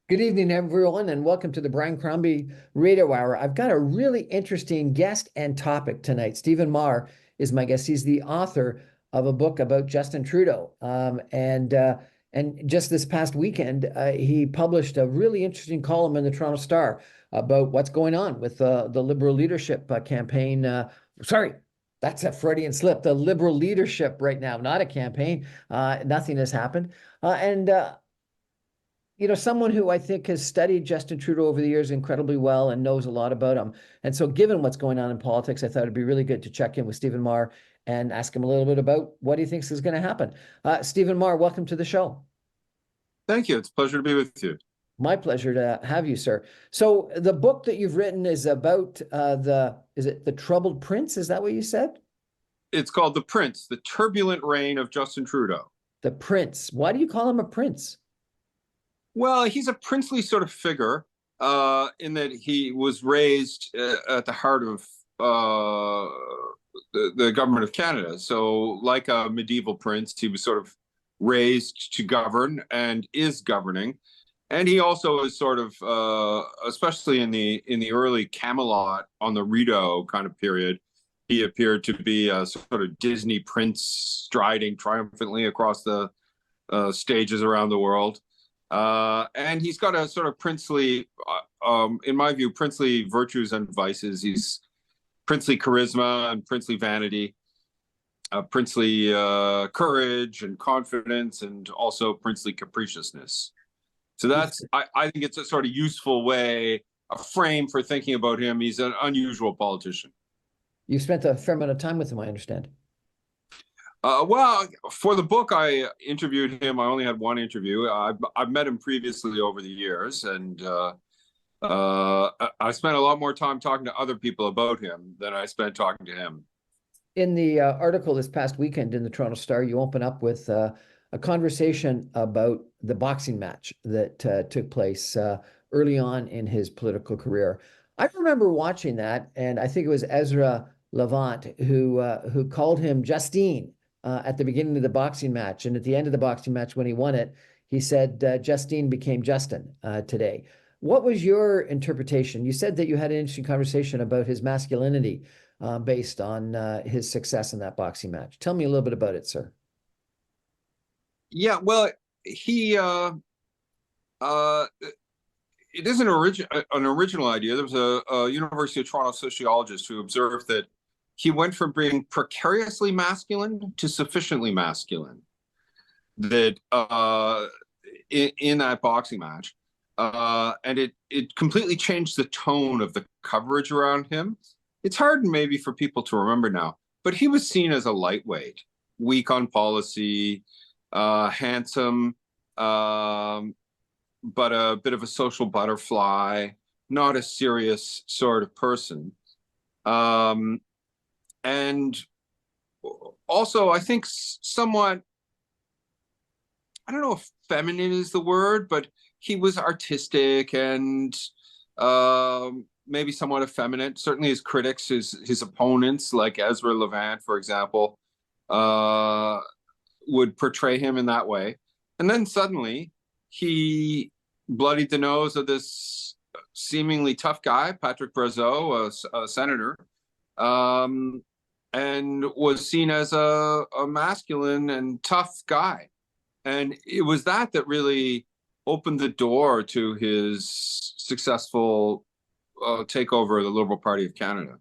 Good evening, everyone, and welcome to the Brian Crombie Radio Hour. I've got a really interesting guest and topic tonight. Stephen Maher is my guest. He's the author of a book about Justin Trudeau. And just this past weekend, he published a really interesting column in the Toronto Star about what's going on with the Liberal leadership campaign. Sorry, that's a Freudian slip. The Liberal leadership right now, not a campaign. Nothing has happened. Someone who I think has studied Justin Trudeau over the years incredibly well and knows a lot about him. And so given what's going on in politics, I thought it'd be really good to check in with Stephen Maher and ask him a little bit about what he thinks is going to happen. Stephen Maher, welcome to the show. Thank you. It's a pleasure to be with you. My pleasure to have you, sir. So the book that you've written is about is it The Troubled Prince? Is that what you said? It's called The Prince, The Turbulent Reign of Justin Trudeau. The Prince. Why do you call him a prince? Well, he's a princely sort of figure in that he was raised at the heart of the government of Canada. So like a medieval prince, he was sort of raised to govern and is governing. And he also is sort of, especially in the early Camelot on the Rideau kind of period, he appeared to be a sort of Disney prince striding triumphantly across the stages around the world. And he's got a sort of princely, in my view, princely virtues and vices. He's princely charisma and princely vanity, princely courage and confidence, and also princely capriciousness. So I think it's a sort of useful way, a frame for thinking about him. He's an unusual politician. You've spent a fair amount of time with him, I understand. Well, for the book, I interviewed him. I only had one interview. I've met him previously over the years, and I spent a lot more time talking to other people about him than I spent talking to him. In the article this past weekend in the Toronto Star, you open up with a conversation about the boxing match that took place early on in his political career. I remember watching that, and I think it was Ezra Levant who called him Justine at the beginning of the boxing match. And at the end of the boxing match, when he won it, he said, Justine became Justin today. What was your interpretation? You said that you had an interesting conversation about his masculinity based on his success in that boxing match. Tell me a little bit about it, sir. Yeah, well, he it is an original idea. There was a University of Toronto sociologist who observed that he went from being precariously masculine to sufficiently masculine. That in that boxing match, and it completely changed the tone of the coverage around him. It's hard maybe for people to remember now, but he was seen as a lightweight, weak on policy, handsome, but a bit of a social butterfly, not a serious sort of person. And also, I think somewhat, I don't know if feminine is the word, but he was artistic and maybe somewhat effeminate. Certainly his critics, his opponents, like Ezra Levant, for example, would portray him in that way. And then suddenly he bloodied the nose of this seemingly tough guy, Patrick Brazeau, a senator, and was seen as a masculine and tough guy. And it was that really opened the door to his successful takeover of the Liberal Party of Canada.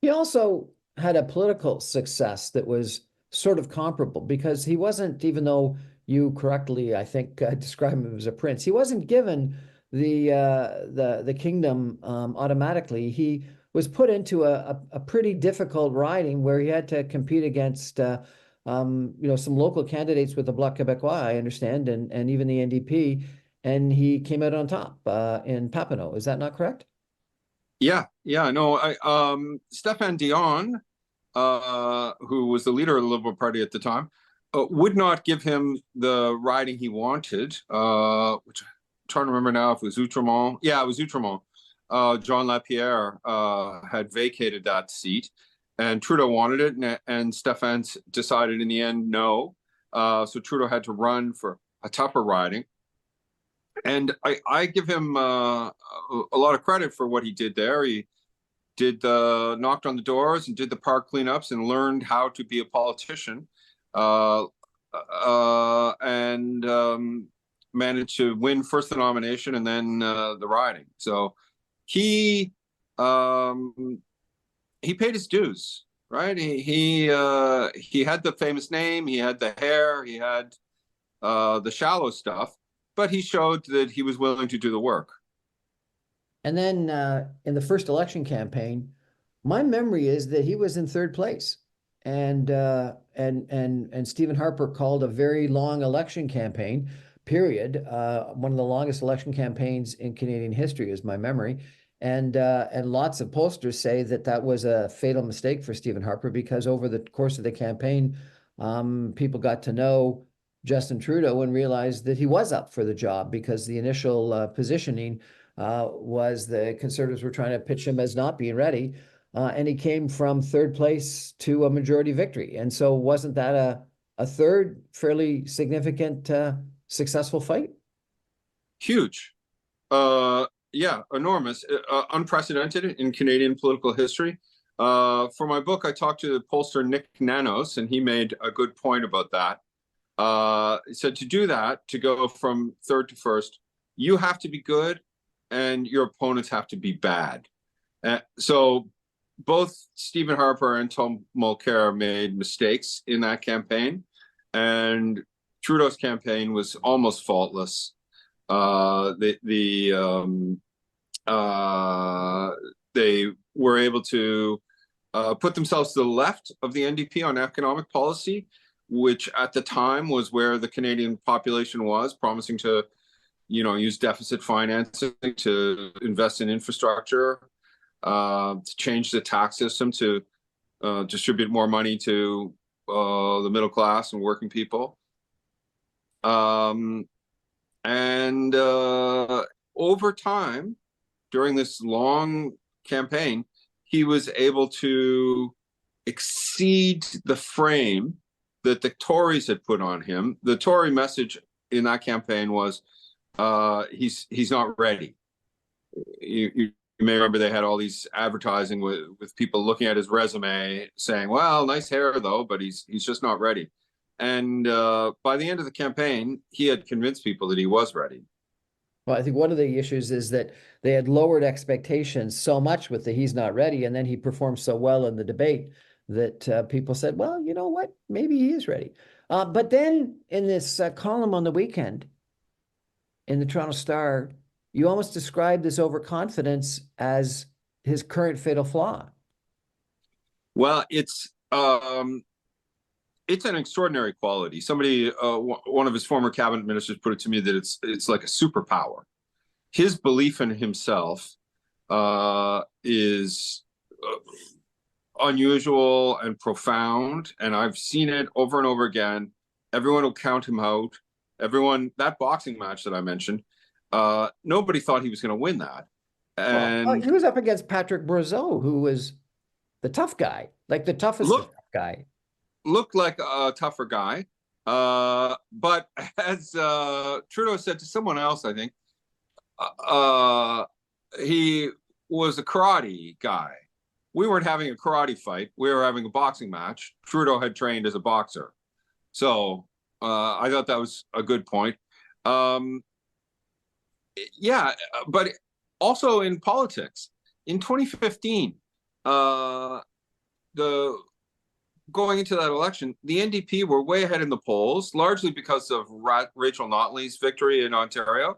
He also had a political success that was sort of comparable because he wasn't, even though you correctly, I think, describe him as a prince, he wasn't given the kingdom automatically. He was put into a pretty difficult riding where he had to compete against some local candidates with the Bloc Québécois, I understand, and even the NDP, and he came out on top in Papineau. Is that not correct? Yeah, no. Stéphane Dion, who was the leader of the Liberal Party at the time, would not give him the riding he wanted, which I'm trying to remember now if it was Outremont. Yeah, it was Outremont. John Lapierre had vacated that seat, and Trudeau wanted it, and Stéphane decided in the end no. So Trudeau had to run for a tougher riding. And I give him a lot of credit for what he did there. He did the knocked on the doors and did the park cleanups and learned how to be a politician, uh, and managed to win first the nomination and then the riding. So he um, he paid his dues, right? He had the famous name, he had the hair, he had the shallow stuff, but he showed that he was willing to do the work. And then in the first election campaign, my memory is that he was in third place, and Stephen Harper called a very long election campaign. Period. One of the longest election campaigns in Canadian history is my memory, and lots of pollsters say that that was a fatal mistake for Stephen Harper because over the course of the campaign, people got to know Justin Trudeau and realized that he was up for the job because the initial positioning was the Conservatives were trying to pitch him as not being ready. And he came from third place to a majority victory. And so wasn't that a third fairly significant successful fight? Huge. Yeah, enormous, unprecedented in Canadian political history. For my book, I talked to the pollster Nick Nanos, and he made a good point about that. He said to do that, to go from third to first, you have to be good and your opponents have to be bad. So both Stephen Harper and Tom Mulcair made mistakes in that campaign, and Trudeau's campaign was almost faultless. They were able to put themselves to the left of the NDP on economic policy, which at the time was where the Canadian population was, promising to, use deficit financing to invest in infrastructure, to change the tax system to distribute more money to the middle class and working people. And over time, during this long campaign, he was able to exceed the frame that the Tories had put on him. The Tory message in that campaign was, he's not ready. You may remember they had all these advertising with people looking at his resume saying, well, nice hair though, but he's just not ready. And by the end of the campaign, he had convinced people that he was ready. Well, I think one of the issues is that they had lowered expectations so much with the he's not ready, and then he performed so well in the debate that people said, well, you know what, maybe he is ready. But then in this column on the weekend in the Toronto Star, you almost described this overconfidence as his current fatal flaw. Well, it's an extraordinary quality. Somebody, one of his former cabinet ministers, put it to me that it's like a superpower. His belief in himself is unusual and profound, and I've seen it over and over again. Everyone will count him out. That boxing match that I mentioned, nobody thought he was going to win that. And he was up against Patrick Brazeau, who was the tough guy, like the toughest tough guy. Looked like a tougher guy. But as Trudeau said to someone else, I think, he was a karate guy. We weren't having a karate fight. We were having a boxing match. Trudeau had trained as a boxer. So I thought that was a good point. Yeah, but also in politics. In 2015, going into that election, the NDP were way ahead in the polls, largely because of Rachel Notley's victory in Ontario.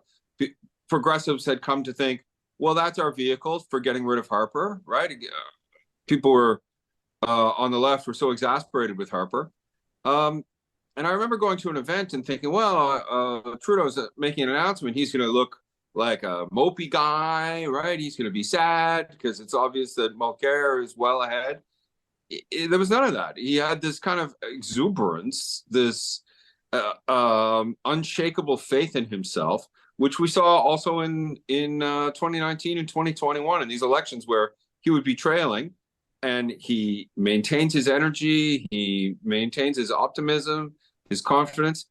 Progressives had come to think, well, that's our vehicle for getting rid of Harper, right? People were on the left were so exasperated with Harper. And I remember going to an event and thinking, well, Trudeau's making an announcement. He's going to look like a mopey guy, right? He's going to be sad because it's obvious that Mulcair is well ahead. There was none of that. He had this kind of exuberance, this unshakable faith in himself, which we saw also in 2019 and 2021 in these elections where he would be trailing and he maintains his energy, he maintains his optimism, his confidence.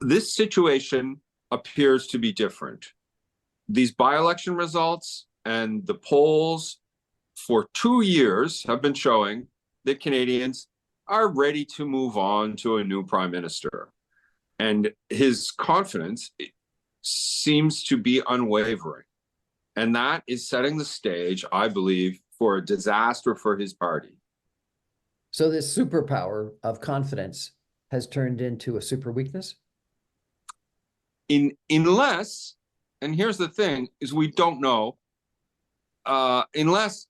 This situation appears to be different. These by-election results and the polls for 2 years have been showing that Canadians are ready to move on to a new prime minister. And his confidence seems to be unwavering. And that is setting the stage, I believe, for a disaster for his party. So this superpower of confidence has turned into a super weakness? Unless, and here's the thing, is we don't know, unless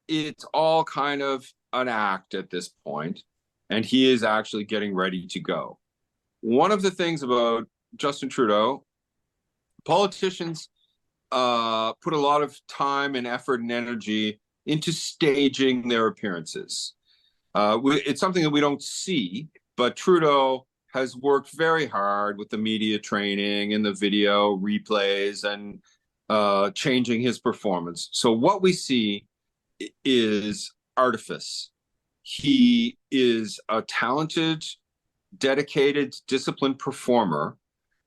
it's all kind of an act at this point, and he is actually getting ready to go. One of the things about Justin Trudeau, politicians put a lot of time and effort and energy into staging their appearances. It's something that we don't see, but Trudeau has worked very hard with the media training and the video replays and changing his performance. So what we see is artifice. He is a talented, dedicated, disciplined performer,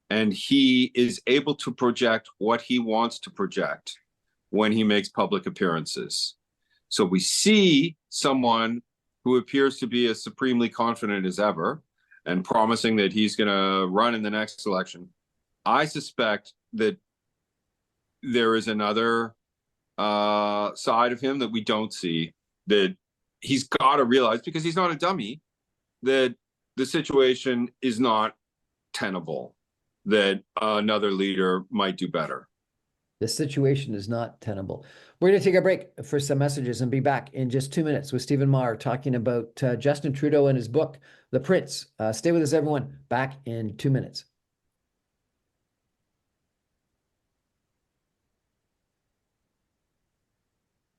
and he is able to project what he wants to project when he makes public appearances. So we see someone who appears to be as supremely confident as ever and promising that he's going to run in the next election. I suspect that there is another side of him that we don't see, that he's got to realize, because he's not a dummy, that the situation is not tenable, that another leader might do better. The situation is not tenable. We're going to take a break for some messages and be back in just 2 minutes with Stephen Maher talking about Justin Trudeau and his book, The Prince. Stay with us, everyone. Back in 2 minutes.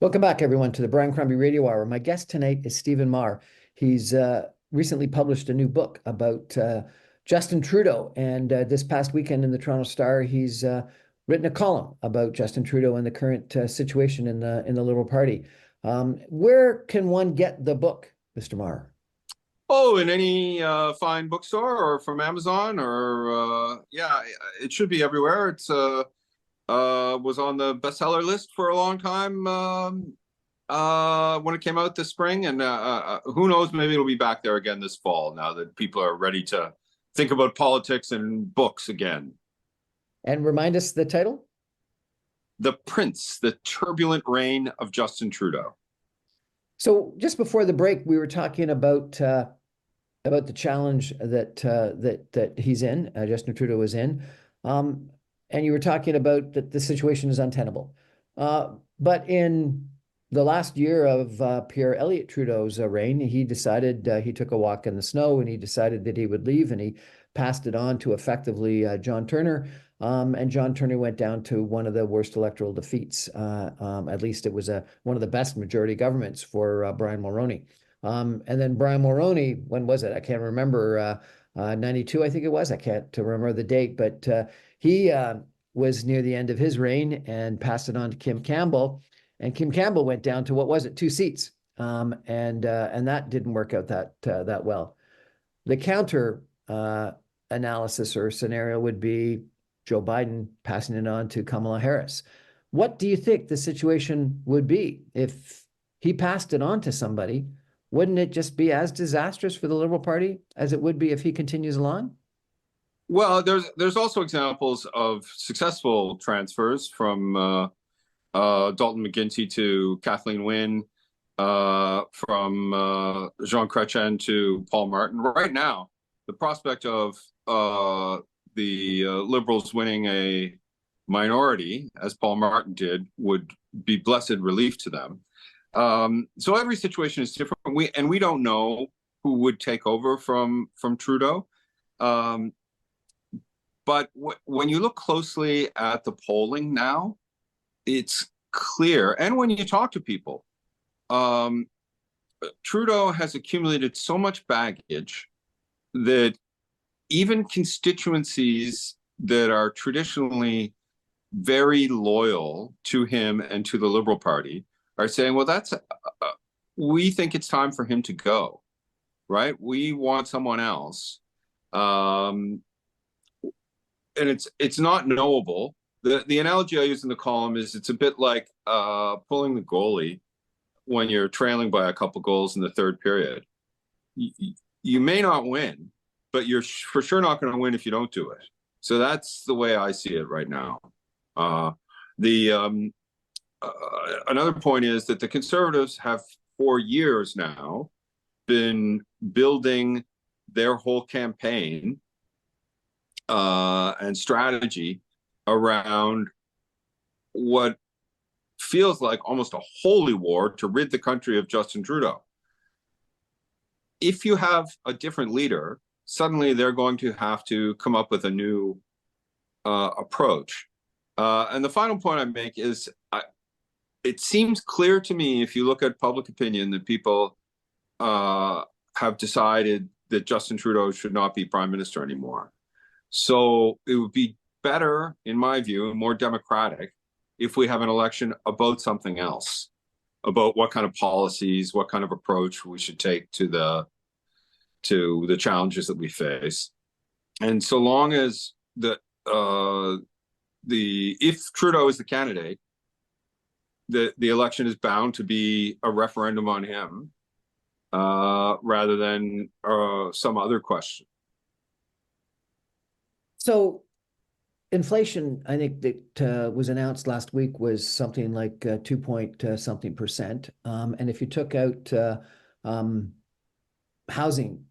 Welcome back, everyone, to the Brian Crombie Radio Hour. My guest tonight is Stephen Maher. He's recently published a new book about Justin Trudeau, and this past weekend in the Toronto Star, he's written a column about Justin Trudeau and the current situation in the Liberal Party. Where can one get the book, Mr. Maher? Oh, in any fine bookstore or from Amazon, or yeah, it should be everywhere. It's was on the bestseller list for a long time when it came out this spring, and who knows, maybe it'll be back there again this fall now that people are ready to think about politics and books again. And remind us the title? The Prince, the Turbulent Reign of Justin Trudeau. So just before the break, we were talking about the challenge that he's in, Justin Trudeau is in, and you were talking about that the situation is untenable. But in the last year of Pierre Elliott Trudeau's reign, he decided he took a walk in the snow and he decided that he would leave, and he passed it on to effectively John Turner. And John Turner went down to one of the worst electoral defeats. At least it was one of the best majority governments for Brian Mulroney. And then Brian Mulroney, when was it? I can't remember. 92, I think it was. I can't remember the date, but he was near the end of his reign and passed it on to Kim Campbell. And Kim Campbell went down to, what was it, 2 seats. And that didn't work out that well. The counter analysis or scenario would be Joe Biden passing it on to Kamala Harris. What do you think the situation would be if he passed it on to somebody? Wouldn't it just be as disastrous for the Liberal Party as it would be if he continues along? Well, there's also examples of successful transfers from Dalton McGuinty to Kathleen Wynne, from Jean Chrétien to Paul Martin. Right now, the prospect of the Liberals winning a minority, as Paul Martin did, would be blessed relief to them. So every situation is different. We don't know who would take over from Trudeau. But when you look closely at the polling now, it's clear. And when you talk to people, Trudeau has accumulated so much baggage that even constituencies that are traditionally very loyal to him and to the Liberal Party are saying, well, we think it's time for him to go, right? We want someone else. and it's not knowable. The analogy I use in the column is it's a bit like pulling the goalie when you're trailing by a couple goals in the third period. You may not win, but you're for sure not going to win if you don't do it. So that's the way I see it right now. The another point is that the Conservatives have for years now been building their whole campaign and strategy around what feels like almost a holy war to rid the country of Justin Trudeau. If you have a different leader, suddenly they're going to have to come up with a new approach. And the final point I make is it seems clear to me, if you look at public opinion, that people have decided that Justin Trudeau should not be prime minister anymore. So it would be better, in my view, and more democratic if we have an election about something else, about what kind of policies, what kind of approach we should take to the challenges that we face. And so long as if Trudeau is the candidate, the election is bound to be a referendum on him rather than some other question. So inflation, I think that was announced last week, was something like 2 point something percent. And if you took out housing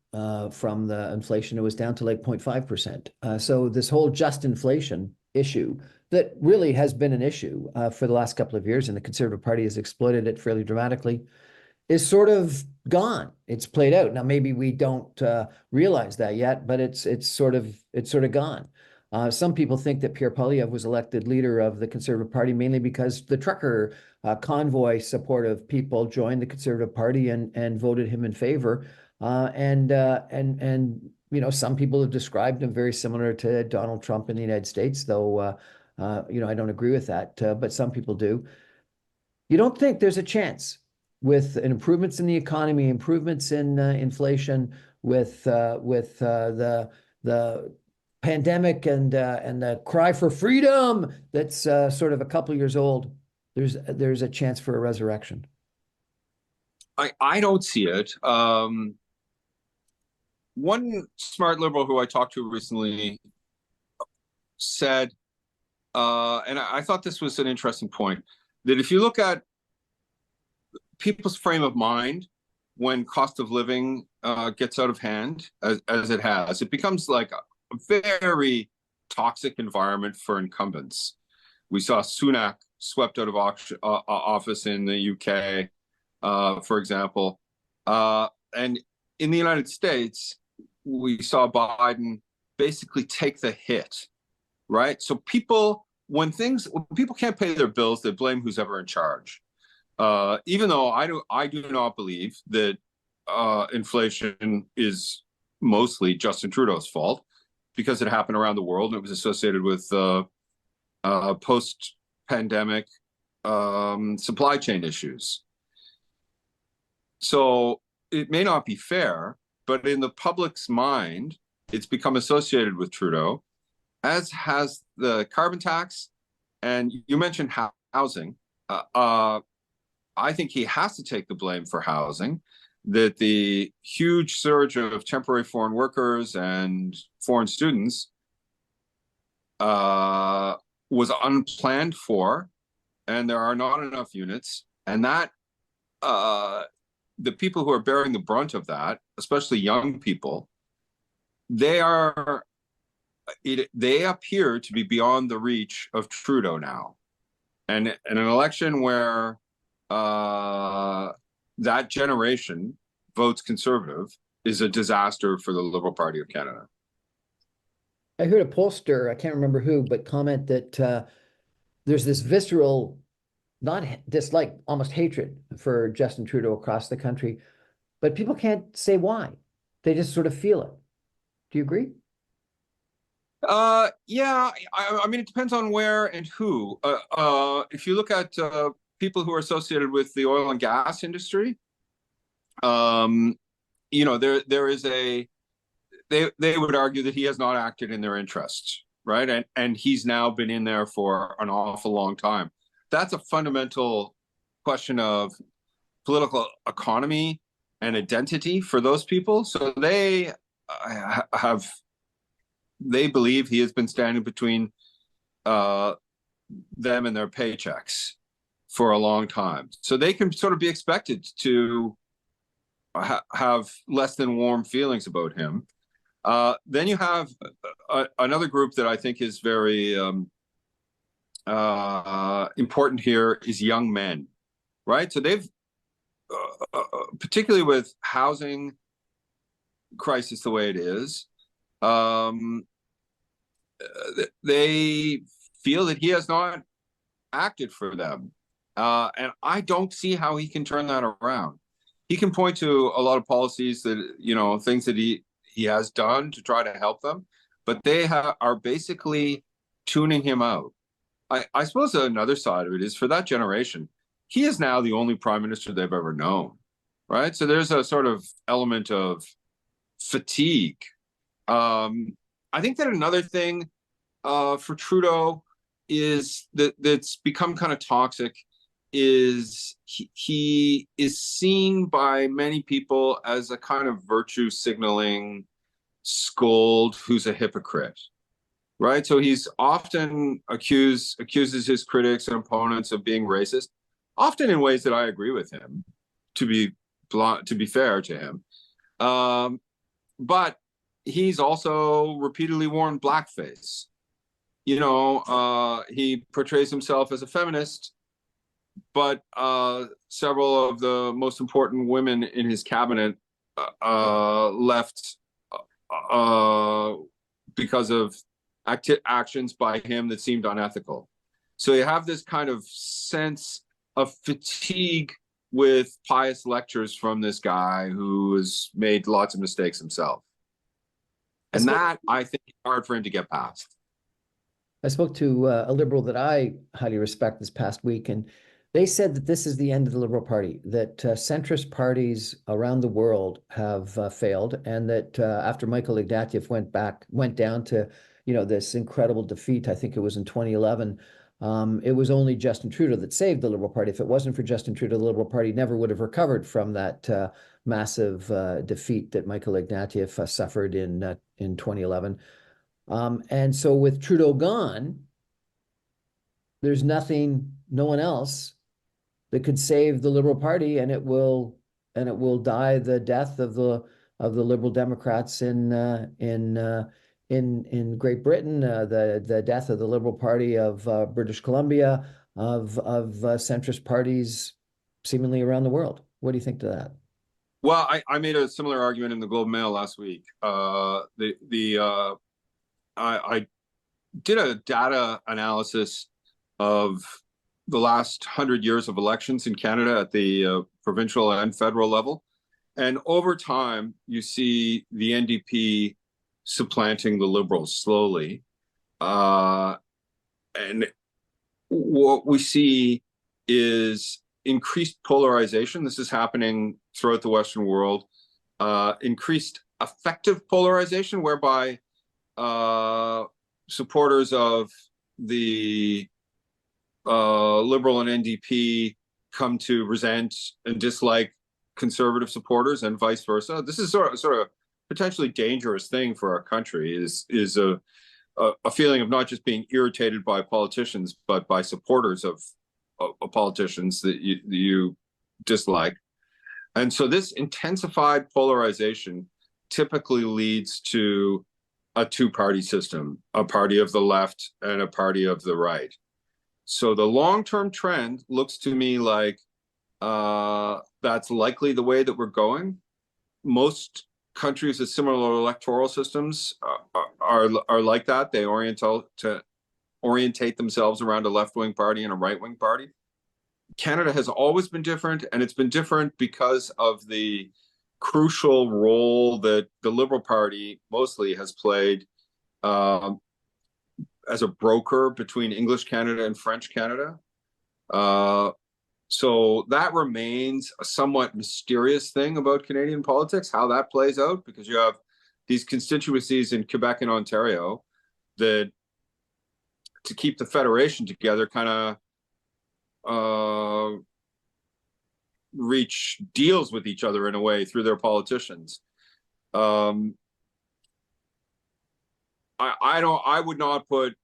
from the inflation, it was down to like 0.5%. So this whole just inflation issue that really has been an issue for the last couple of years, and the Conservative Party has exploited it fairly dramatically, is sort of gone. It's played out. Now, maybe we don't realize that yet, but it's sort of gone. Some people think that Pierre Poilievre was elected leader of the Conservative Party mainly because the trucker convoy supportive people joined the Conservative Party and voted him in favor. And some people have described him very similar to Donald Trump in the United States, though I don't agree with that, but some people do. You don't think there's a chance with improvements in the economy, improvements in inflation, with the pandemic and the cry for freedom that's sort of a couple years old, there's a chance for a resurrection? I don't see it. One smart liberal who I talked to recently said, and I thought this was an interesting point, that if you look at people's frame of mind when cost of living gets out of hand, as it has, it becomes like a very toxic environment for incumbents. We saw Sunak swept out of office in the UK, for example. And in the United States, we saw Biden basically take the hit, right? So when people can't pay their bills, they blame who's ever in charge. Even though I do not believe that inflation is mostly Justin Trudeau's fault, because it happened around the world and it was associated with post-pandemic supply chain issues. So it may not be fair, but in the public's mind, it's become associated with Trudeau, as has the carbon tax. And you mentioned housing. I think he has to take the blame for housing, that the huge surge of temporary foreign workers and foreign students was unplanned for, and there are not enough units. And that the people who are bearing the brunt of that, especially young people, they appear to be beyond the reach of Trudeau now. And in an election where that generation votes Conservative is a disaster for the Liberal Party of Canada. I heard a pollster, I can't remember who, but comment that there's this visceral, not dislike, almost hatred for Justin Trudeau across the country, but people can't say why. They just sort of feel it. Do you agree? Yeah, I mean, it depends on where and who. If you look at people who are associated with the oil and gas industry, there is they would argue that he has not acted in their interest, right? And he's now been in there for an awful long time. That's a fundamental question of political economy and identity for those people. So they believe he has been standing between them and their paychecks for a long time. So they can sort of be expected to have less than warm feelings about him. Then you have another group that I think is very important here is young men, right? So they've, particularly with housing crisis the way it is, they feel that he has not acted for them. And I don't see how he can turn that around. He can point to a lot of policies that, things that he has done to try to help them, but they are basically tuning him out. I suppose another side of it is for that generation, he is now the only prime minister they've ever known, right? So there's a sort of element of fatigue. I think that another thing for Trudeau is that's become kind of toxic is he is seen by many people as a kind of virtue signaling scold who's a hypocrite, right? So he's often accuses his critics and opponents of being racist, often in ways that I agree with him, to be fair to him. But he's also repeatedly worn blackface. He portrays himself as a feminist, but several of the most important women in his cabinet left because of actions by him that seemed unethical. So you have this kind of sense of fatigue with pious lectures from this guy who has made lots of mistakes himself. And that, I think, is hard for him to get past. I spoke to a Liberal that I highly respect this past week, and they said that this is the end of the Liberal Party, that centrist parties around the world have failed, and that after Michael Ignatieff went down to, this incredible defeat, I think it was in 2011, it was only Justin Trudeau that saved the Liberal Party. If it wasn't for Justin Trudeau, the Liberal Party never would have recovered from that massive defeat that Michael Ignatieff suffered in 2011. And so with Trudeau gone, there's no one else that could save the Liberal Party, and it will die the death of the Liberal Democrats in Great Britain, the death of the Liberal Party of British Columbia, of centrist parties seemingly around the world. What do you think to that? Well, I made a similar argument in the Globe Mail last week. I did a data analysis of the last 100 years of elections in Canada at the provincial and federal level. And over time, you see the NDP supplanting the Liberals slowly. And what we see is increased polarization. This is happening throughout the Western world. Increased affective polarization, whereby supporters of the Liberal and NDP come to resent and dislike conservative supporters, and vice versa. This is sort of potentially dangerous thing for our country. Is a feeling of not just being irritated by politicians, but by supporters of politicians that you dislike. And so this intensified polarization typically leads to a two-party system, a party of the left and a party of the right. So the long-term trend looks to me like that's likely the way that we're going. Most countries with similar electoral systems are like that. They orientate themselves around a left-wing party and a right-wing party. Canada has always been different, and it's been different because of the crucial role that the Liberal Party mostly has played as a broker between English Canada and French Canada. So that remains a somewhat mysterious thing about Canadian politics, how that plays out, because you have these constituencies in Quebec and Ontario that to keep the federation together, kind of reach deals with each other in a way through their politicians. I would not put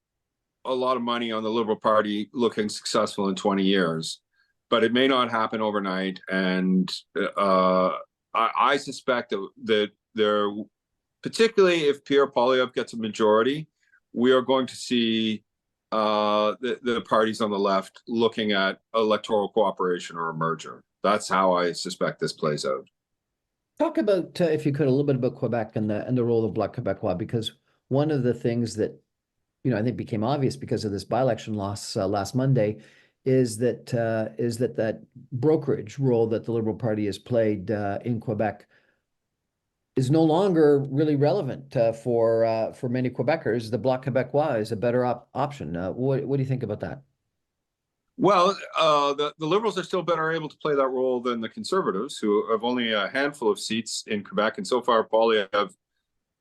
a lot of money on the Liberal Party looking successful in 20 years, but it may not happen overnight. And I suspect that there, particularly if Pierre Poilievre gets a majority, we are going to see the parties on the left looking at electoral cooperation or a merger. That's how I suspect this plays out. Talk about, if you could, a little bit about Quebec and the role of Bloc Québécois, because one of the things that, I think became obvious because of this by-election loss last Monday is that that brokerage role that the Liberal Party has played in Quebec is no longer really relevant for many Quebecers. The Bloc Québécois is a better option. What do you think about that? Well, the Liberals are still better able to play that role than the Conservatives, who have only a handful of seats in Quebec, and so far Poilievre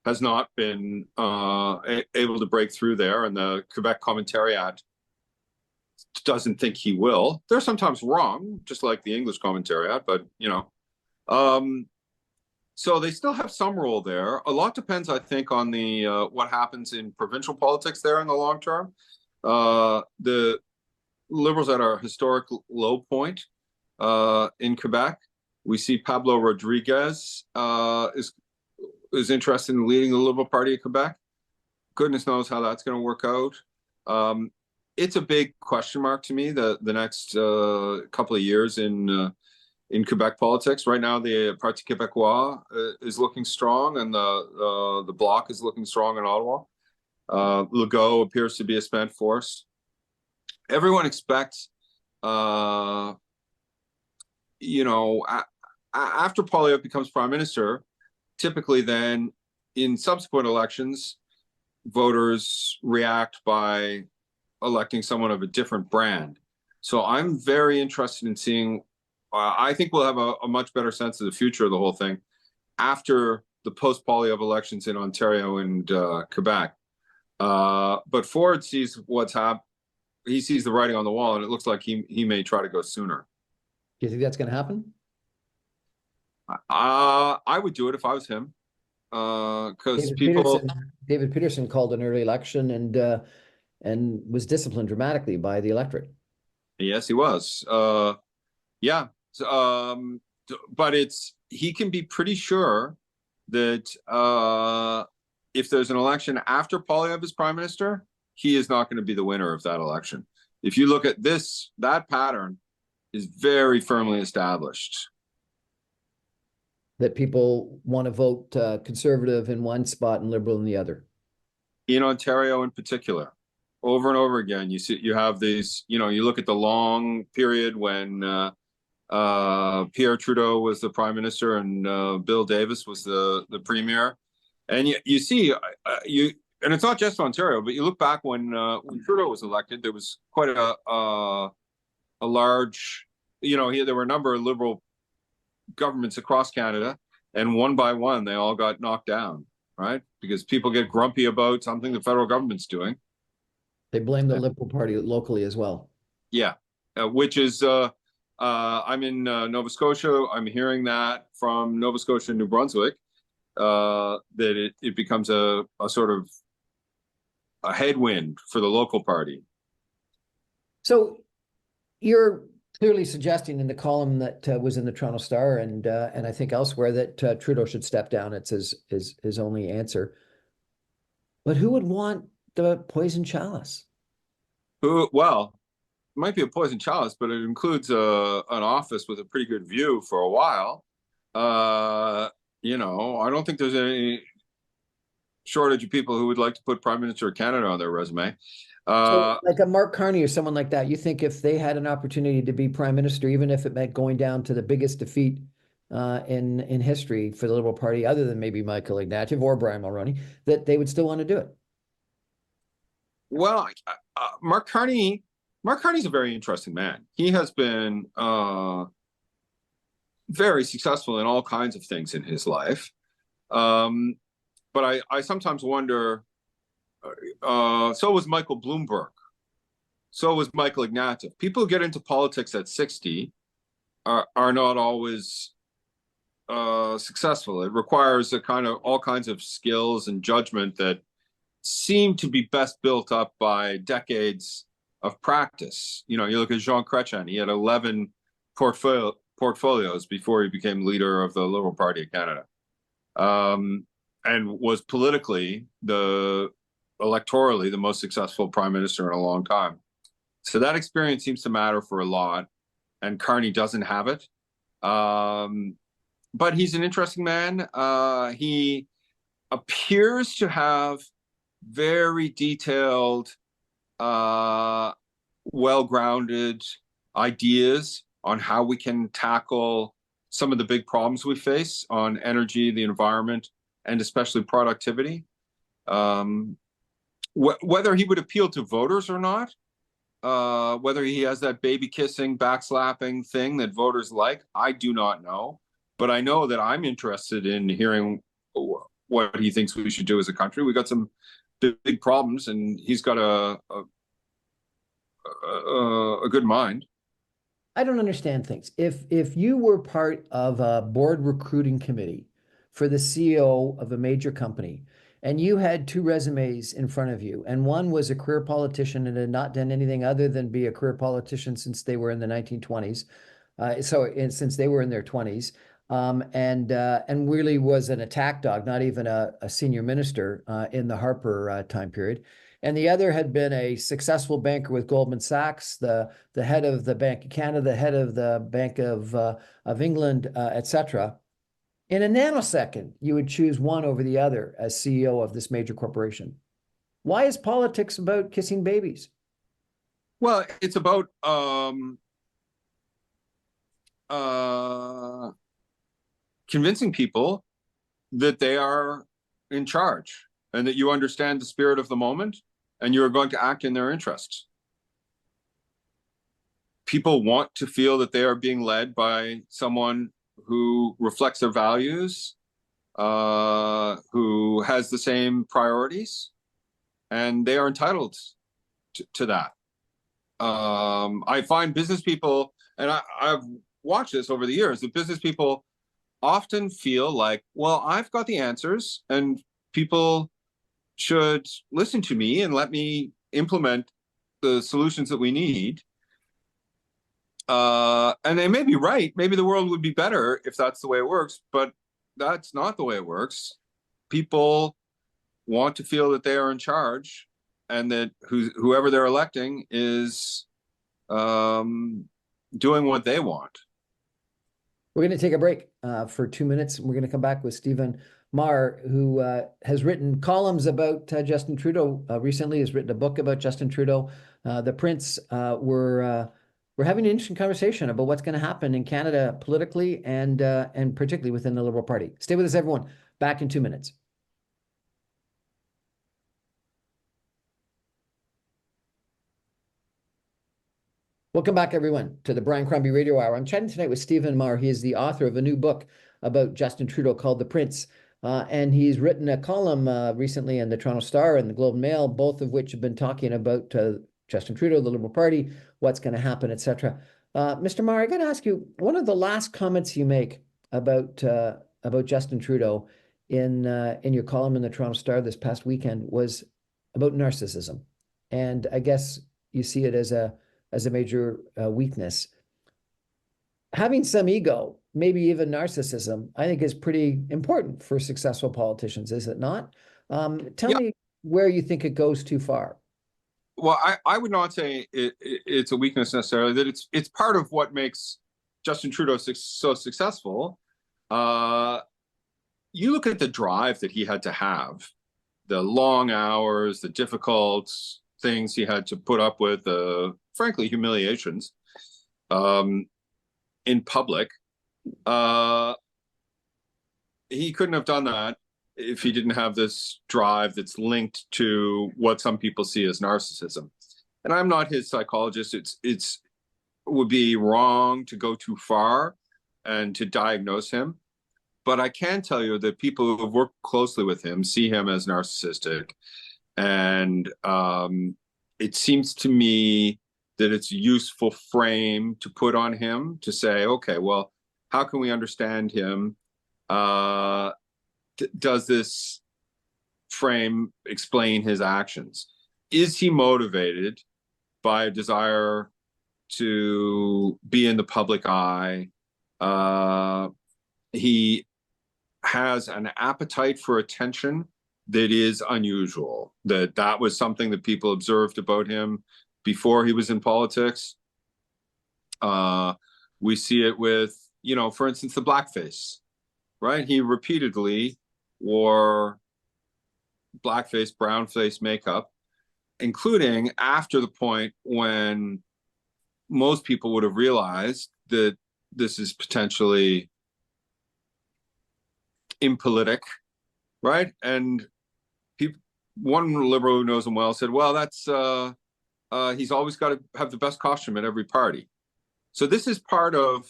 has not been able to break through there, and the Quebec Commentariat doesn't think he will. They're sometimes wrong, just like the English Commentariat, but so they still have some role there. A lot depends, I think, on the what happens in provincial politics there in the long term. The Liberals at a historic low point in Quebec. We see Pablo Rodriguez is interested in leading the Liberal Party of Quebec. Goodness knows how that's going to work out. It's a big question mark to me, the next couple of years in Quebec politics. Right now, the Parti Québécois is looking strong, and the Bloc is looking strong in Ottawa. Legault appears to be a spent force. Everyone expects, after Poilievre becomes prime minister, typically then in subsequent elections, voters react by electing someone of a different brand. So I'm very interested in seeing, I think we'll have a much better sense of the future of the whole thing after the post-Poilievre elections in Ontario and Quebec. But Ford sees what's happened. He sees the writing on the wall, and it looks like he may try to go sooner. Do you think that's going to happen? I would do it if I was him, because David Peterson called an early election and was disciplined dramatically by the electorate. Yes, he was. Yeah, but he can be pretty sure that if there's an election after Poilievre is prime minister, he is not going to be the winner of that election. If you look at that pattern is very firmly established. That people want to vote Conservative in one spot and Liberal in the other. In Ontario in particular, over and over again, you have these, you look at the long period when Pierre Trudeau was the prime minister and Bill Davis was the premier. And you see, and it's not just Ontario, but you look back when Trudeau was elected, there was quite a large, there were a number of Liberal governments across Canada, and one by one, they all got knocked down, right? Because people get grumpy about something the federal government's doing. They blame the Liberal Party locally as well. Yeah, which is, I'm in Nova Scotia. I'm hearing that from Nova Scotia and New Brunswick, that it becomes a sort of a headwind for the local party. So you're clearly suggesting in the column that was in the Toronto Star and I think elsewhere that Trudeau should step down. It's his only answer. But who would want the poison chalice? Well, it might be a poison chalice, but it includes an office with a pretty good view for a while. I don't think there's any shortage of people who would like to put Prime Minister of Canada on their resume. So like a Mark Carney or someone like that, you think if they had an opportunity to be prime minister, even if it meant going down to the biggest defeat in history for the Liberal Party, other than maybe Michael Ignatieff or Brian Mulroney, that they would still want to do it? Well, Mark Carney's a very interesting man. He has been very successful in all kinds of things in his life. But I sometimes wonder, so was Michael Bloomberg, So was Michael Ignatieff. People who get into politics at 60 are not always successful. It requires a kind of all kinds of skills and judgment that seem to be best built up by decades of practice. You know, you look at Jean Chrétien, he had 11 portfolios before he became leader of the Liberal Party of Canada, and was politically, electorally, the most successful prime minister in a long time. So that experience seems to matter for a lot, and Carney doesn't have it. But he's an interesting man. He appears to have very detailed, well-grounded ideas on how we can tackle some of the big problems we face on energy, the environment, and especially productivity. Whether he would appeal to voters or not, whether he has that baby kissing, backslapping thing that voters like, I do not know. But I know that I'm interested in hearing what he thinks we should do as a country. We got some big problems, and he's got a good mind. I don't understand things. If you were part of a board recruiting committee for the CEO of a major company, and you had two resumes in front of you, and one was a career politician and had not done anything other than be a career politician since they were in the 1920s, since they were in their 20s, and really was an attack dog, not even a senior minister in the Harper time period. And the other had been a successful banker with Goldman Sachs, the head of the Bank of Canada, the head of the Bank of England, etc. In a nanosecond, you would choose one over the other as CEO of this major corporation. Why is politics about kissing babies? Well, it's about convincing people that they are in charge and that you understand the spirit of the moment and you're going to act in their interests. People want to feel that they are being led by someone who reflects their values, who has the same priorities, and they are entitled to that. I find business people, and I've watched this over the years, that business people often feel like, well, I've got the answers and people should listen to me and let me implement the solutions that we need. And they may be right. Maybe the world would be better if that's the way it works, but that's not the way it works. People want to feel that they are in charge and that whoever they're electing is doing what they want. We're going to take a break for 2 minutes. We're going to come back with Stephen Maher, who has written columns about Justin Trudeau recently, has written a book about Justin Trudeau. The Prince, we're having an interesting conversation about what's going to happen in Canada politically and particularly within the Liberal Party. Stay with us, everyone. Back in 2 minutes. Welcome back, everyone, to the Brian Crombie Radio Hour. I'm chatting tonight with Stephen Maher. He is the author of a new book about Justin Trudeau called The Prince. And he's written a column recently in the Toronto Star and the Globe and Mail, both of which have been talking about Justin Trudeau, the Liberal Party, what's going to happen, etc. Mr. Maher, I got to ask you, one of the last comments you make about Justin Trudeau in your column in the Toronto Star this past weekend was about narcissism. And I guess you see it as a major weakness. Having some ego, maybe even narcissism, I think is pretty important for successful politicians, is it not? Tell me where you think it goes too far. Well, I would not say it's a weakness necessarily, that it's part of what makes Justin Trudeau so successful. You look at the drive that he had to have, the long hours, the difficult things he had to put up with, frankly, humiliations in public. He couldn't have done that if he didn't have this drive that's linked to what some people see as narcissism. And I'm not his psychologist. It would be wrong to go too far and to diagnose him. But I can tell you that people who have worked closely with him see him as narcissistic. And it seems to me that it's a useful frame to put on him to say, okay, well, how can we understand him? Does this frame explain his actions? Is he motivated by a desire to be in the public eye? He has an appetite for attention that is unusual. That was something that people observed about him before he was in politics. We see it with, for instance, the blackface, right? He repeatedly wore blackface, brownface makeup, including after the point when most people would have realized that this is potentially impolitic, right? And one liberal who knows him well said, well, that's he's always got to have the best costume at every party. So this is part of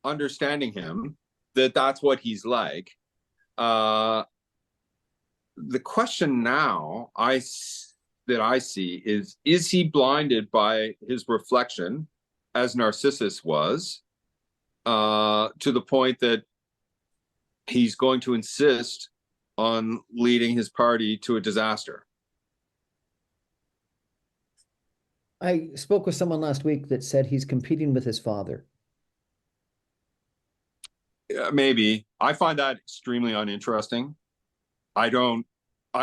understanding him, that's what he's like. The question now that I see is he blinded by his reflection, as Narcissus was, to the point that he's going to insist on leading his party to a disaster? I spoke with someone last week that said he's competing with his father. Maybe. I find that extremely uninteresting. I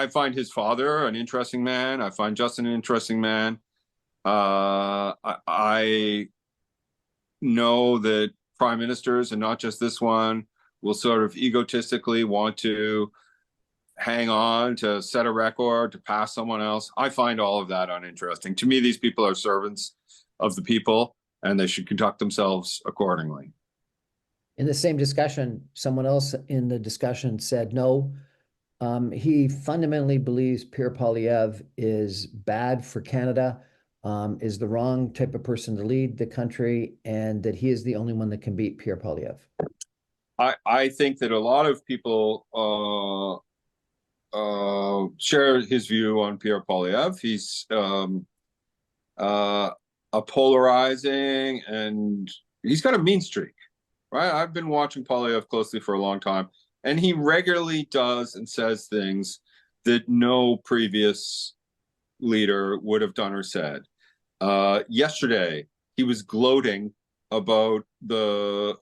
find his father an interesting man. I find Justin an interesting man. I know that prime ministers, and not just this one, will sort of egotistically want to hang on to set a record, to pass someone else. I find all of that uninteresting. To me, these people are servants of the people, and they should conduct themselves accordingly. In the same discussion, someone else in the discussion said, no, he fundamentally believes Pierre Poilievre is bad for Canada, is the wrong type of person to lead the country, and that he is the only one that can beat Pierre Poilievre. I think that a lot of people share his view on Pierre Poilievre. He's a polarizing, and he's got a mean streak, right? I've been watching Poilievre closely for a long time, and he regularly does and says things that no previous leader would have done or said. Yesterday, he was gloating about the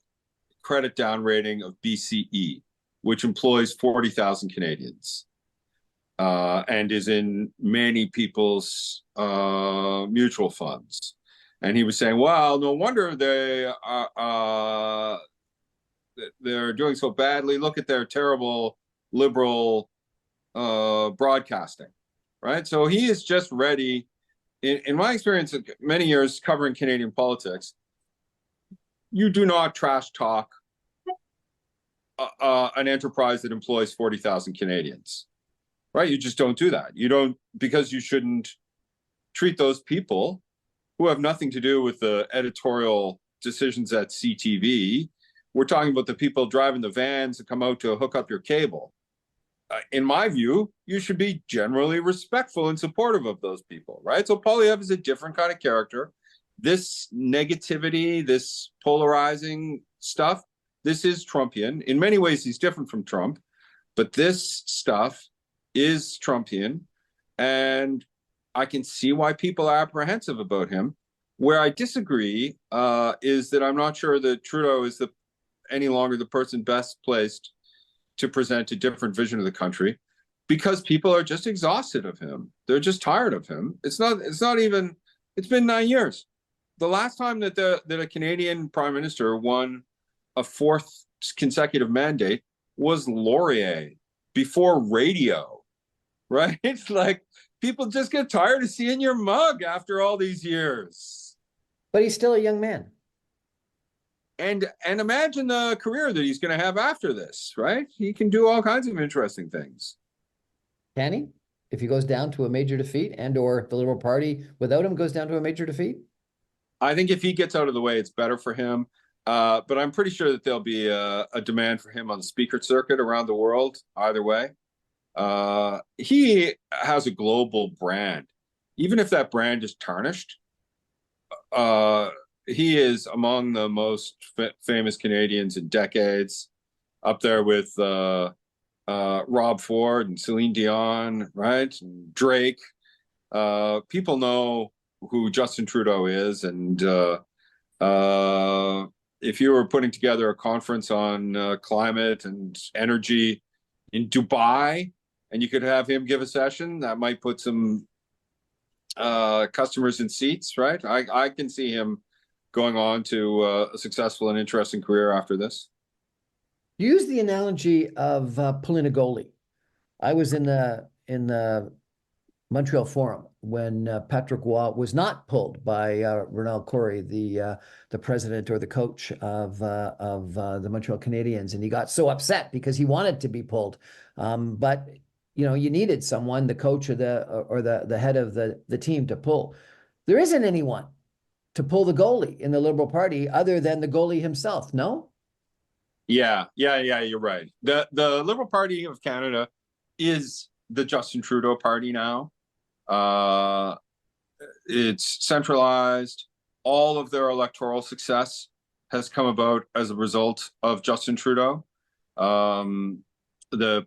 credit down rating of BCE, which employs 40,000 Canadians, and is in many people's mutual funds. And he was saying, well, no wonder they're doing so badly. Look at their terrible liberal broadcasting, right? So he is just ready. In my experience, many years covering Canadian politics, you do not trash talk an enterprise that employs 40,000 Canadians, right? You just don't do that. You don't, because you shouldn't treat those people who have nothing to do with the editorial decisions at CTV. We're talking about the people driving the vans that come out to hook up your cable. In my view, you should be generally respectful and supportive of those people, right? So Poilievre is a different kind of character. This negativity, this polarizing stuff, this is Trumpian. In many ways, he's different from Trump, but this stuff is Trumpian. And I can see why people are apprehensive about him. Where I disagree is that I'm not sure that Trudeau is any longer the person best placed to present a different vision of the country, because people are just exhausted of him. They're just tired of him. It's been 9 years. The last time that a Canadian prime minister won a fourth consecutive mandate was Laurier, before radio, right? It's like people just get tired of seeing your mug after all these years. But he's still a young man. And imagine the career that he's going to have after this, right? He can do all kinds of interesting things. Can he? If he goes down to a major defeat, and or the Liberal Party without him goes down to a major defeat? I think if he gets out of the way, it's better for him. But I'm pretty sure that there'll be a demand for him on the speaker circuit around the world, either way. He has a global brand. Even if that brand is tarnished, uh, he is among the most famous Canadians in decades, up there with Rob Ford and Celine Dion, right? And Drake. People know who Justin Trudeau is, and if you were putting together a conference on climate and energy in Dubai, and you could have him give a session, that might put some customers in seats, right? I can see him going on to a successful and interesting career after this. Use the analogy of pulling a goalie. I was in the Montreal Forum when Patrick Roy was not pulled by Ronald Corey, the president or the coach of the Montreal Canadiens, and he got so upset because he wanted to be pulled. But you know, you needed someone, the coach or the head of the team, to pull. There isn't anyone to pull the goalie in the Liberal Party other than the goalie himself. No. Yeah, you're right. The Liberal Party of Canada is the Justin Trudeau party now. Uh, it's centralized. All of their electoral success has come about as a result of Justin Trudeau. The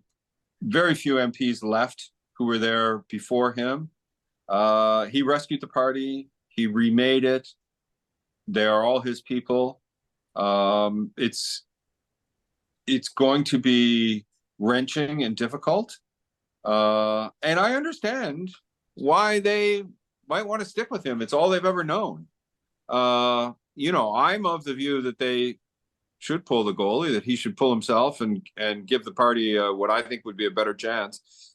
very few MPs left who were there before him. He rescued the party. He remade it. They are all his people. It's going to be wrenching and difficult. And I understand why they might want to stick with him. It's all they've ever known. You know, I'm of the view that they should pull the goalie, that he should pull himself and give the party what I think would be a better chance.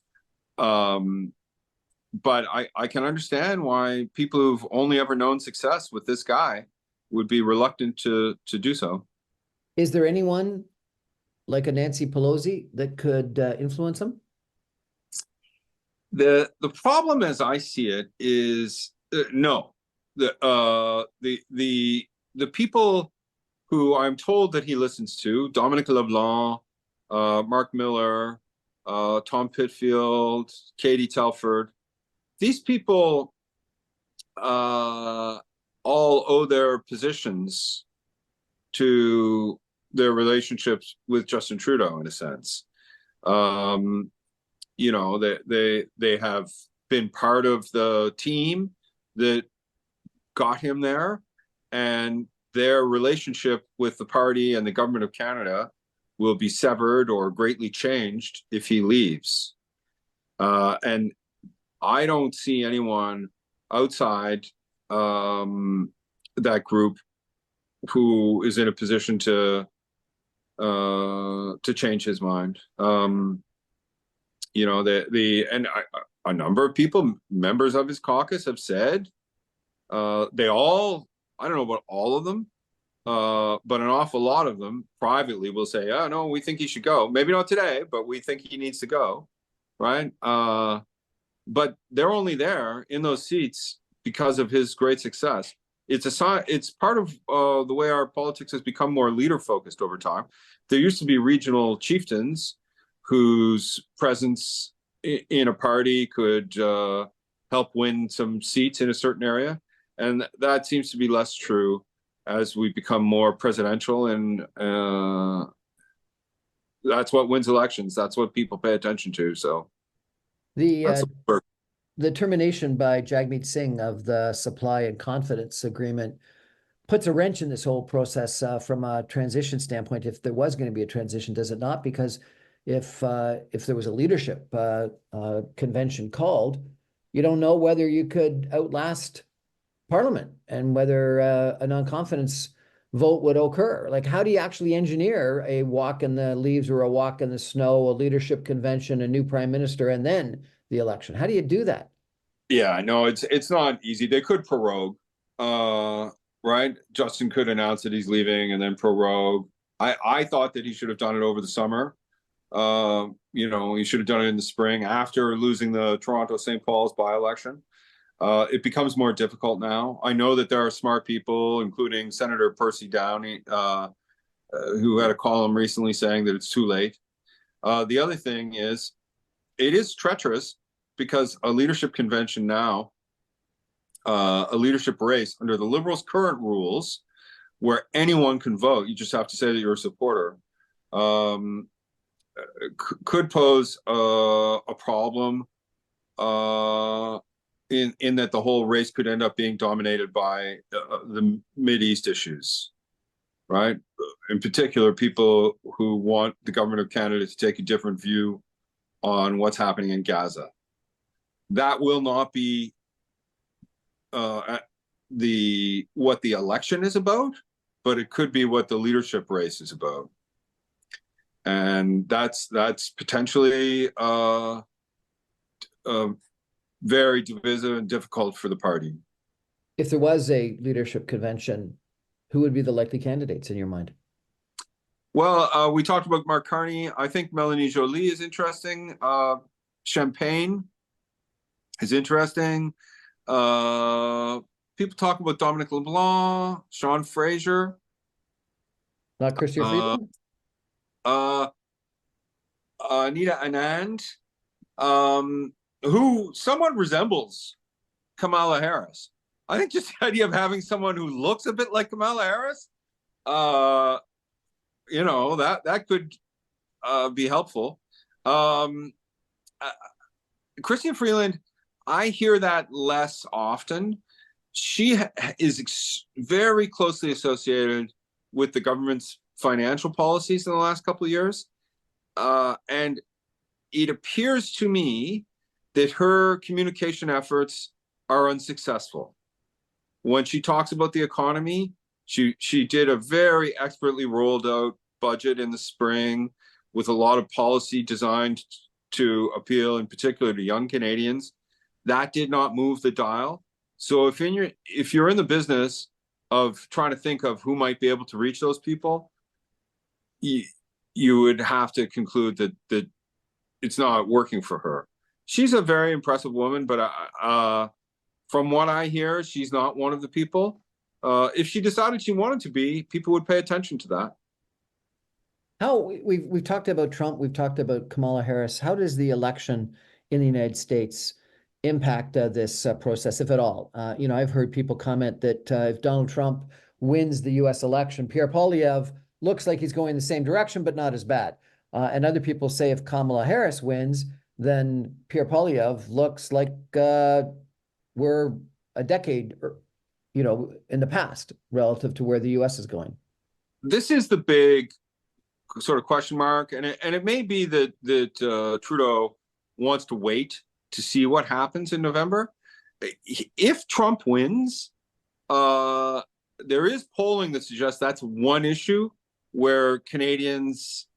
But I can understand why people who've only ever known success with this guy would be reluctant to do so. Is there anyone like a Nancy Pelosi that could influence him? The problem, as I see it, is no. The people who I'm told that he listens to, Dominic LeBlanc, Mark Miller, Tom Pitfield, Katie Telford, these people all owe their positions to their relationships with Justin Trudeau, in a sense. You know, they have been part of the team that got him there, and their relationship with the party and the government of Canada will be severed or greatly changed if he leaves. And I don't see anyone outside that group who is in a position to change his mind. You know, a number of people, members of his caucus, have said they all, I don't know about all of them, but an awful lot of them privately will say, "Oh no, we think he should go. Maybe not today, but we think he needs to go." Right? But they're only there in those seats because of his great success. It's part of the way our politics has become more leader focused over time. There used to be regional chieftains whose presence in a party could help win some seats in a certain area, and that seems to be less true as we become more presidential, and that's what wins elections. That's what people pay attention to. So The the termination by Jagmeet Singh of the supply and confidence agreement puts a wrench in this whole process from a transition standpoint. If there was going to be a transition, does it not? Because if there was a leadership convention called, you don't know whether you could outlast Parliament and whether a non-confidence vote would occur. Like, how do you actually engineer a walk in the leaves or a walk in the snow, a leadership convention, a new prime minister, and then the election? How do you do that? Yeah, no, it's not easy. They could prorogue, right? Justin could announce that he's leaving and then prorogue. I thought that he should have done it over the summer. You know, he should have done it in the spring after losing the Toronto St. Paul's by-election. It becomes more difficult now. I know that there are smart people, including Senator Percy Downey, who had a column recently saying that it's too late. The other thing is, it is treacherous because a leadership convention now a leadership race under the Liberals' current rules, where anyone can vote, you just have to say that you're a supporter, could pose a problem in that the whole race could end up being dominated by the Mideast issues, right? In particular, people who want the government of Canada to take a different view on what's happening in Gaza. That will not be what the election is about, but it could be what the leadership race is about, and that's potentially very divisive and difficult for the party. If there was a leadership convention, who would be the likely candidates in your mind? Well, we talked about Mark Carney. I think Melanie Joly is interesting. Champagne is interesting. People talk about Dominic LeBlanc, Sean Fraser. Not Chrystia Freeland? Anita Anand, who somewhat resembles Kamala Harris. I think just the idea of having someone who looks a bit like Kamala Harris, that could be helpful. Chrystia Freeland, I hear that less often. She is very closely associated with the government's financial policies in the last couple of years. And it appears to me that her communication efforts are unsuccessful. When she talks about the economy, she did a very expertly rolled out budget in the spring with a lot of policy designed to appeal in particular to young Canadians. That did not move the dial. So if you're in the business of trying to think of who might be able to reach those people, you would have to conclude that it's not working for her. She's a very impressive woman, but from what I hear, she's not one of the people. If she decided she wanted to be, people would pay attention to that. We've talked about Trump, we've talked about Kamala Harris. How does the election in the United States impact this process, if at all? I've heard people comment that if Donald Trump wins the U.S. election, Pierre Poilievre looks like he's going the same direction, but not as bad. And other people say if Kamala Harris wins, then Pierre Poilievre looks like we're a decade, in the past relative to where the U.S. is going. This is the big sort of question mark, and it may be that Trudeau wants to wait to see what happens in November. If Trump wins, there is polling that suggests that's one issue where Canadians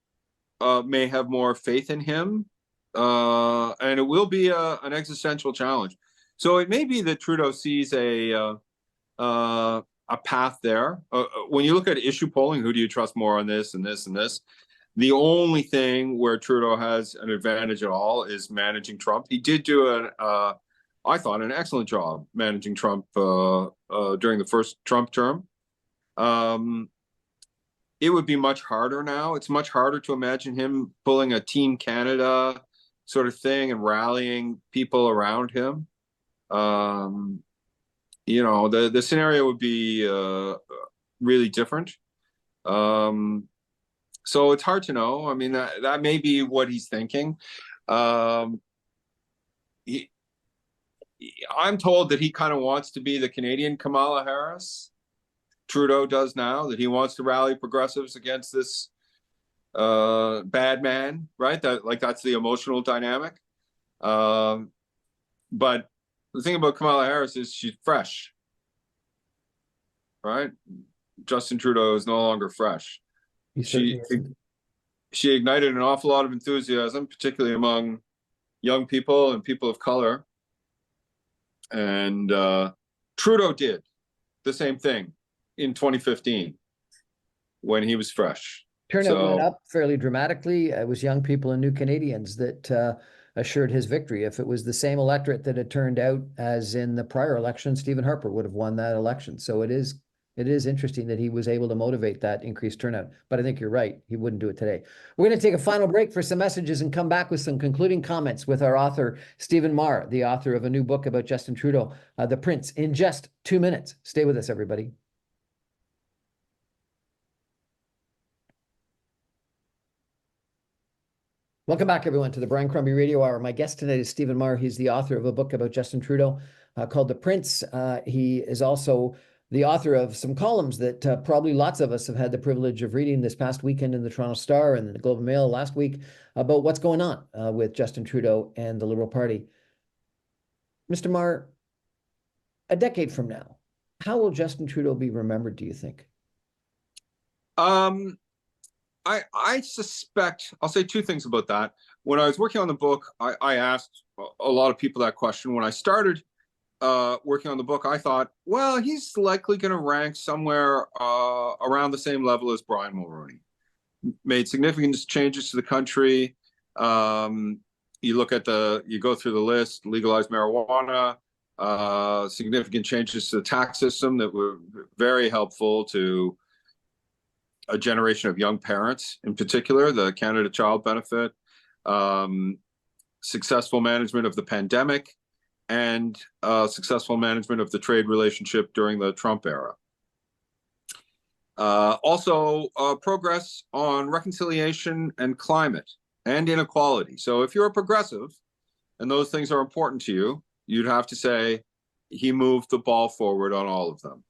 may have more faith in him, and it will be an existential challenge. So it may be that Trudeau sees a path there. When you look at issue polling, who do you trust more on this and this and this? The only thing where Trudeau has an advantage at all is managing Trump. He did do I thought, an excellent job managing Trump during the first Trump term. It would be much harder now. It's much harder to imagine him pulling a Team Canada sort of thing and rallying people around him. The scenario would be really different. So it's hard to know. I mean, that may be what he's thinking. I'm told that he kind of wants to be the Canadian Kamala Harris. Trudeau does now, that he wants to rally progressives against this bad man, right? That's the emotional dynamic. But the thing about Kamala Harris is she's fresh, right? Justin Trudeau is no longer fresh. She ignited an awful lot of enthusiasm, particularly among young people and people of color. And Trudeau did the same thing in 2015 when he was fresh. Turnout went up fairly dramatically. It was young people and new Canadians that assured his victory. If it was the same electorate that had turned out as in the prior election, Stephen Harper would have won that election. So it is It is interesting that he was able to motivate that increased turnout, but I think you're right. He wouldn't do it today. We're going to take a final break for some messages and come back with some concluding comments with our author, Stephen Maher, the author of a new book about Justin Trudeau, The Prince, in just 2 minutes. Stay with us, everybody. Welcome back, everyone, to the Brian Crombie Radio Hour. My guest tonight is Stephen Maher. He's the author of a book about Justin Trudeau called The Prince. He is also the author of some columns that probably lots of us have had the privilege of reading this past weekend in the Toronto Star and the Globe and Mail last week about what's going on with Justin Trudeau and the Liberal Party. Mr. Maher, a decade from now, how will Justin Trudeau be remembered, do you think? I suspect, I'll say two things about that. When I was working on the book, I asked a lot of people that question. When I started working on the book, I thought, well, he's likely going to rank somewhere around the same level as Brian Mulroney. Made significant changes to the country. You go through the list, legalized marijuana, significant changes to the tax system that were very helpful to a generation of young parents, in particular, the Canada Child Benefit, successful management of the pandemic, and successful management of the trade relationship during the Trump era. Also, progress on reconciliation and climate and inequality. So if you're a progressive and those things are important to you, you'd have to say he moved the ball forward on all of them.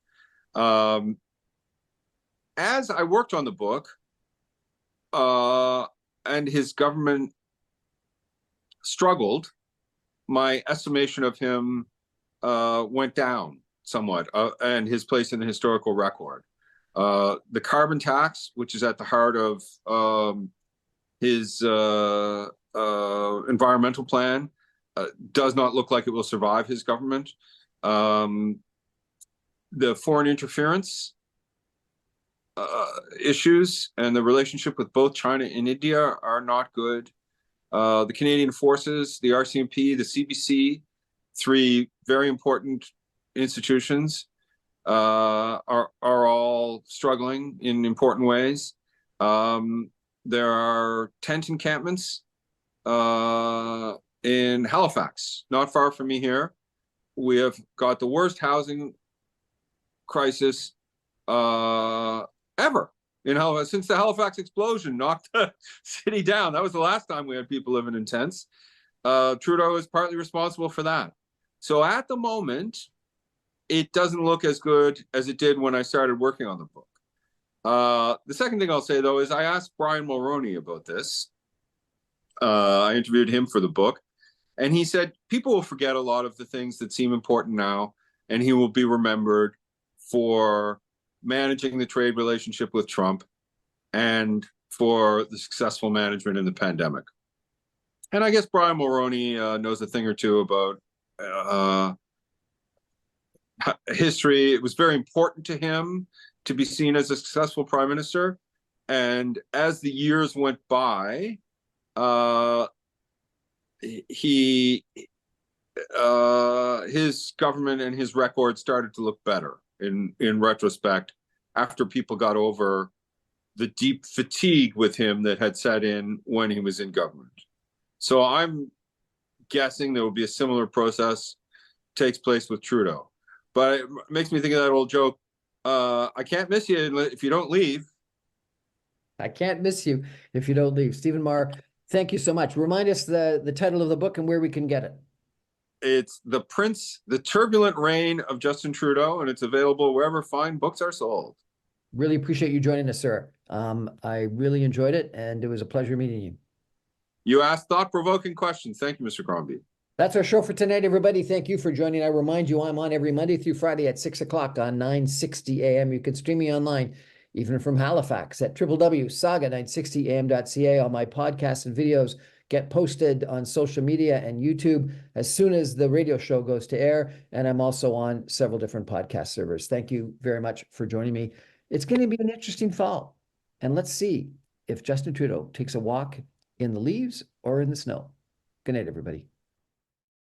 As I worked on the book, and his government struggled, my estimation of him went down somewhat, and his place in the historical record. The carbon tax, which is at the heart of his environmental plan, does not look like it will survive his government. The foreign interference issues and the relationship with both China and India are not good. The Canadian forces, the RCMP, the CBC, three very important institutions, are all struggling in important ways. There are tent encampments in Halifax, not far from me here. We have got the worst housing crisis ever in Halifax since the Halifax explosion knocked the city down. That was the last time we had people living in tents. Trudeau is partly responsible for that. So at the moment, it doesn't look as good as it did when I started working on the book. The second thing I'll say, though, is I asked Brian Mulroney about this. I interviewed him for the book, and he said people will forget a lot of the things that seem important now, and he will be remembered for managing the trade relationship with Trump and for the successful management in the pandemic. And I guess Brian Mulroney knows a thing or two about history. It was very important to him to be seen as a successful prime minister. And as the years went by, his government and his record started to look better in retrospect, after people got over the deep fatigue with him that had set in when he was in government. So I'm guessing there will be a similar process takes place with Trudeau. But it makes me think of that old joke, I can't miss you if you don't leave. I can't miss you if you don't leave. Stephen Maher, thank you so much. Remind us the title of the book and where we can get it. It's The Prince, The Turbulent Reign of Justin Trudeau, and it's available wherever fine books are sold. Really appreciate you joining us, sir. I really enjoyed it, and it was a pleasure meeting you. You asked thought-provoking questions. Thank you, Mr. Crombie. That's our show for tonight, everybody. Thank you for joining. I remind you, I'm on every Monday through Friday at 6 o'clock on 960 AM. You can stream me online, even from Halifax, at www.saga960am.ca. All my podcasts and videos get posted on social media and YouTube as soon as the radio show goes to air. And I'm also on several different podcast servers. Thank you very much for joining me. It's going to be an interesting fall. And let's see if Justin Trudeau takes a walk in the leaves or in the snow. Good night, everybody.